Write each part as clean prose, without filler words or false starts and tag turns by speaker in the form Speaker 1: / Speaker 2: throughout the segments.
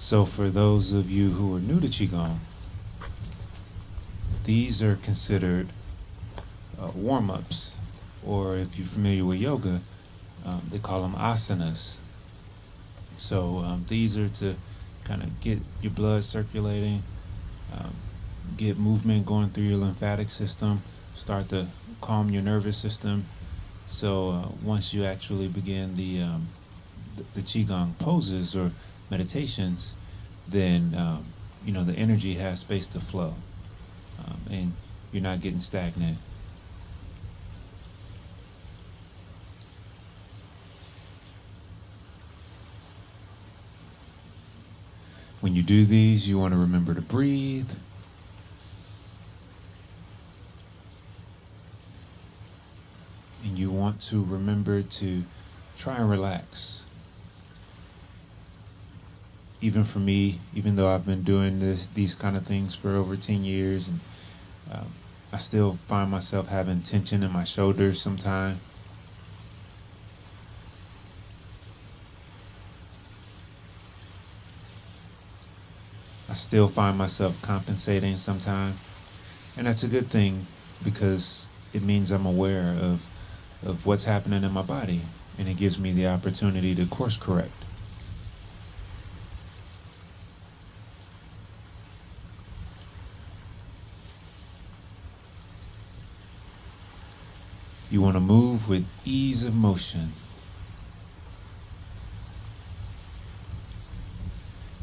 Speaker 1: So for those of you who are new to Qigong, these are considered warm-ups, or if you're familiar with yoga, they call them asanas. So these are to kind of get your blood circulating, get movement going through your lymphatic system, start to calm your nervous system. So once you actually begin the Qigong poses or meditations, then the energy has space to flow, and you're not getting stagnant. When you do these, you want to remember to breathe. And you want to remember to try and relax. Even for me, even though I've been doing these kind of things for over 10 years, and I still find myself having tension in my shoulders sometimes. I still find myself compensating sometimes. And that's a good thing, because it means I'm aware of what's happening in my body, and it gives me the opportunity to course correct. You want to move with ease of motion.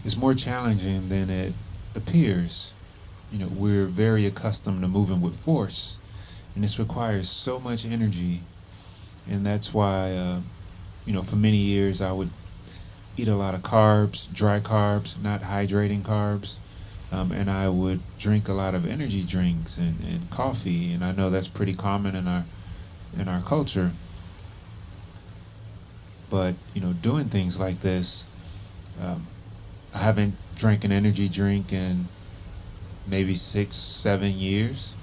Speaker 1: It's more challenging than it appears. We're very accustomed to moving with force, and this requires so much energy. And that's why, for many years I would eat a lot of carbs, dry carbs, not hydrating carbs. And I would drink a lot of energy drinks and coffee. And I know that's pretty common in our culture. But, doing things like this, I haven't drank an energy drink in maybe 6-7 years.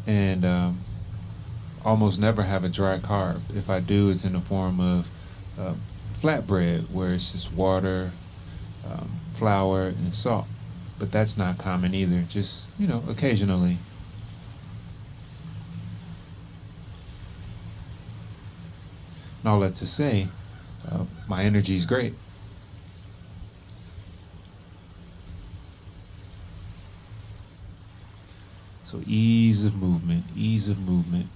Speaker 1: And almost never have a dry carb. If I do, it's in the form of flatbread, where it's just water, flour, and salt. But that's not common either, just, occasionally. And all that to say, my energy is great. So ease of movement, ease of movement.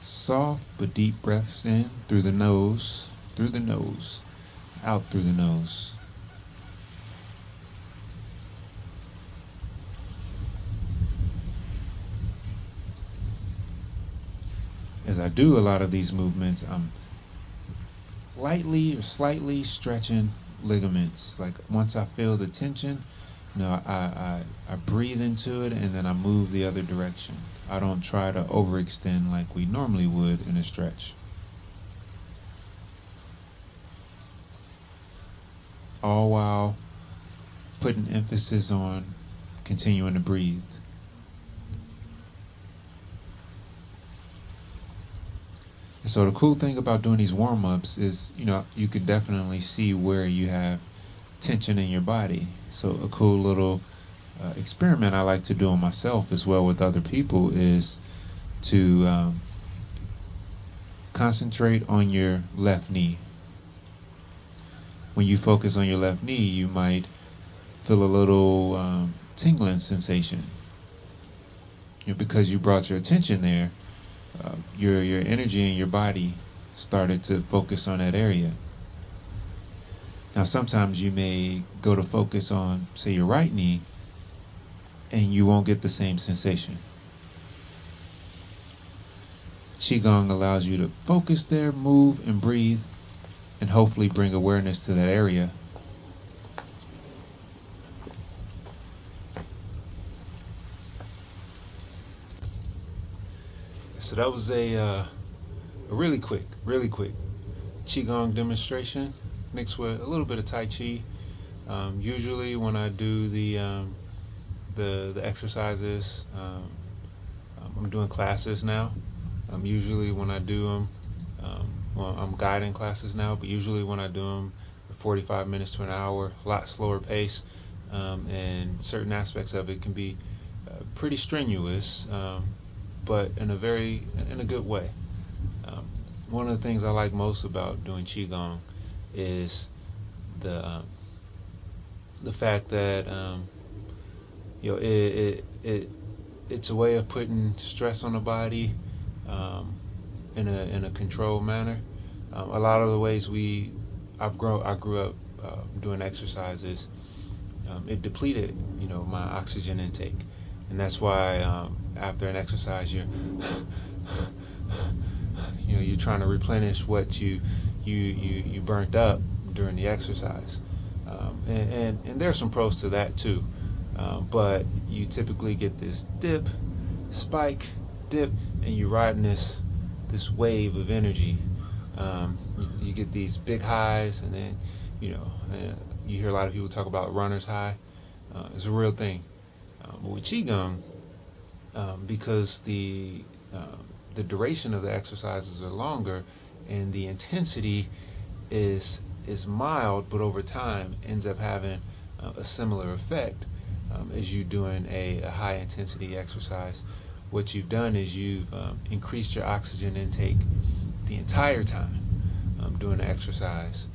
Speaker 1: Soft but deep breaths in through the nose, out through the nose. As I do a lot of these movements, I'm lightly or slightly stretching ligaments. Like once I feel the tension, I breathe into it, and then I move the other direction. I don't try to overextend like we normally would in a stretch. All while putting emphasis on continuing to breathe. And so the cool thing about doing these warm-ups is, you can definitely see where you have tension in your body. So a cool little experiment I like to do on myself as well with other people is to concentrate on your left knee. When you focus on your left knee, you might feel a little tingling sensation. Because you brought your attention there, your energy in your body started to focus on that area. Now sometimes you may go to focus on, say, your right knee, and you won't get the same sensation. Qigong allows you to focus there, move and breathe, and hopefully bring awareness to that area. So that was a really quick Qigong demonstration mixed with a little bit of Tai Chi. Usually when I do the exercises, I'm doing classes now. Usually when I do them, well, I'm guiding classes now, but usually when I do them, 45 minutes to an hour, a lot slower pace, and certain aspects of it can be pretty strenuous, but in a good way. One of the things I like most about doing Qigong is the fact that it's a way of putting stress on the body in a controlled manner. A lot of the ways I grew up doing exercises, it depleted my oxygen intake, and that's why after an exercise you're trying to replenish what you burnt up during the exercise, and there's some pros to that too, but you typically get this spike, dip, and you're riding this wave of energy. You get these big highs, and then you hear a lot of people talk about runner's high. It's a real thing. But with Qigong, because the duration of the exercises are longer, and the intensity is mild, but over time ends up having a similar effect as you doing a high intensity exercise. What you've done is you've increased your oxygen intake the entire time doing the exercise,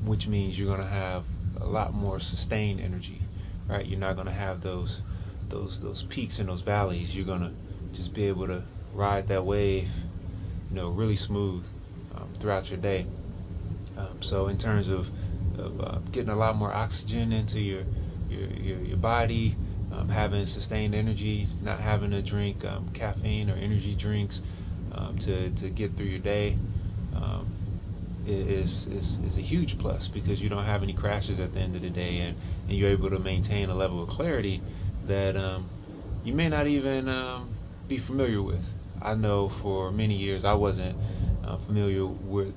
Speaker 1: which means you're going to have a lot more sustained energy, right? You're not going to have those peaks and those valleys. You're going to just be able to ride that wave, really smooth throughout your day. So in terms of getting a lot more oxygen into your body, having sustained energy, not having to drink caffeine or energy drinks to get through your day, is a huge plus, because you don't have any crashes at the end of the day, and you're able to maintain a level of clarity that you may not even be familiar with. I know for many years I wasn't familiar with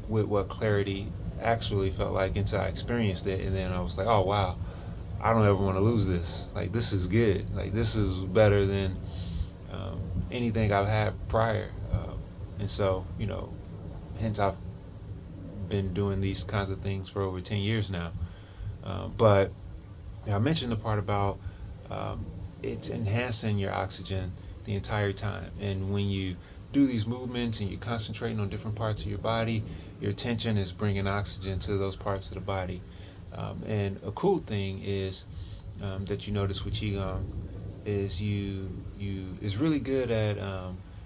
Speaker 1: what clarity actually felt like until I experienced it, and then I was like, oh wow, I don't ever want to lose this. Like, this is good. Like, this is better than anything I've had prior. And so, hence I've been doing these kinds of things for over 10 years now. But I mentioned the part about it's enhancing your oxygen the entire time. And when you do these movements and you're concentrating on different parts of your body, your attention is bringing oxygen to those parts of the body. And a cool thing is that you notice with Qigong is you is really good at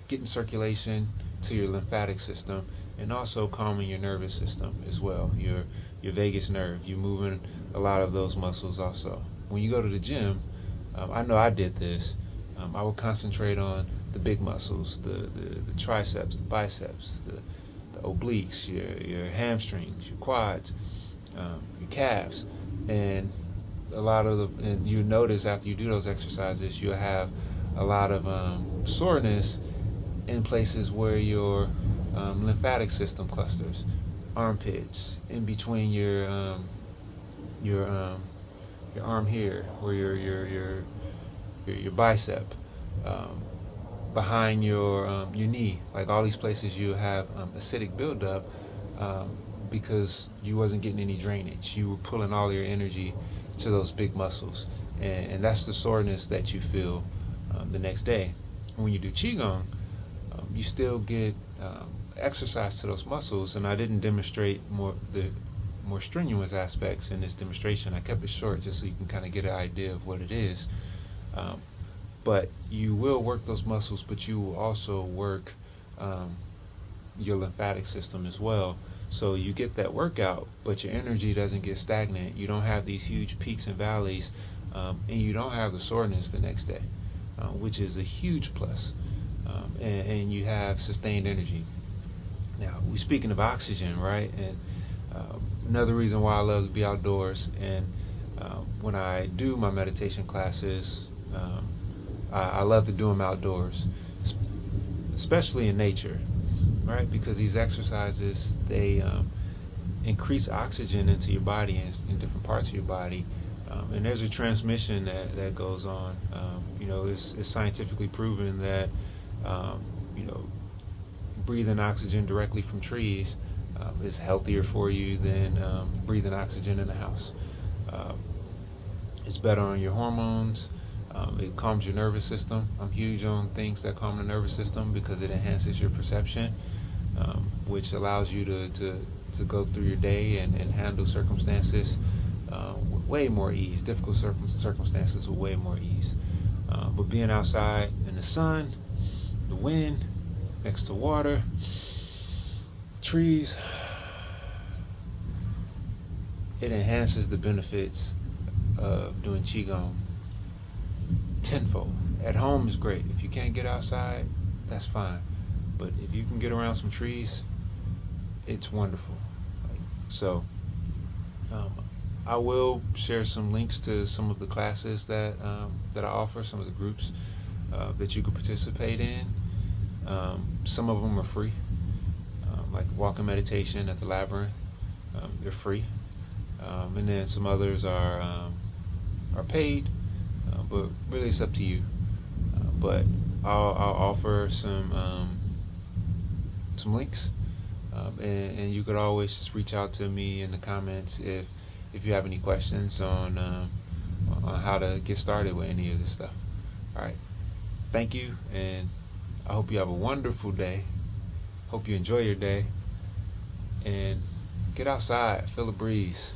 Speaker 1: getting circulation to your lymphatic system, and also calming your nervous system as well, your vagus nerve. You're moving a lot of those muscles also. When you go to the gym, I know I did this, I would concentrate on the big muscles, the triceps, the biceps, the obliques, your hamstrings, your quads, your calves, and and you notice after you do those exercises, you'll have a lot of soreness in places where your lymphatic system clusters, armpits, in between your arm here, or your bicep, behind your knee, like all these places you have acidic buildup because you wasn't getting any drainage. You were pulling all your energy to those big muscles, and that's the soreness that you feel the next day. When you do Qigong, you still get exercise to those muscles, and I didn't demonstrate the more strenuous aspects in this demonstration. I kept it short just so you can kind of get an idea of what it is. But you will work those muscles, but you will also work your lymphatic system as well. So you get that workout, but your energy doesn't get stagnant. You don't have these huge peaks and valleys, and you don't have the soreness the next day, which is a huge plus. And you have sustained energy. Now, we're speaking of oxygen, right? And another reason why I love to be outdoors, and when I do my meditation classes, I love to do them outdoors, especially in nature, right? Because these exercises, they increase oxygen into your body and in different parts of your body, and there's a transmission that goes on, it's scientifically proven that you know, breathing oxygen directly from trees is healthier for you than breathing oxygen in the house. It's better on your hormones. It calms your nervous system. I'm huge on things that calm the nervous system because it enhances your perception, which allows you to go through your day and handle circumstances with way more ease, difficult circumstances with way more ease. But being outside in the sun, the wind, next to water, trees, it enhances the benefits of doing Qigong tenfold. At home is great. If you can't get outside, that's fine. But if you can get around some trees, it's wonderful. So, I will share some links to some of the classes that I offer, some of the groups that you could participate in. Some of them are free, like walking meditation at the Labyrinth. They're free, and then some others are paid, but really it's up to you. But I'll offer some links, and you could always just reach out to me in the comments if you have any questions on how to get started with any of this stuff. All right, thank you, and I hope you have a wonderful day. Hope you enjoy your day, and get outside, feel the breeze,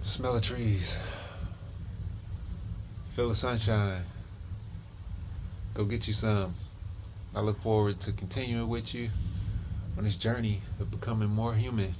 Speaker 1: smell the trees, feel the sunshine. Go get you some. I look forward to continuing with you on this journey of becoming more human.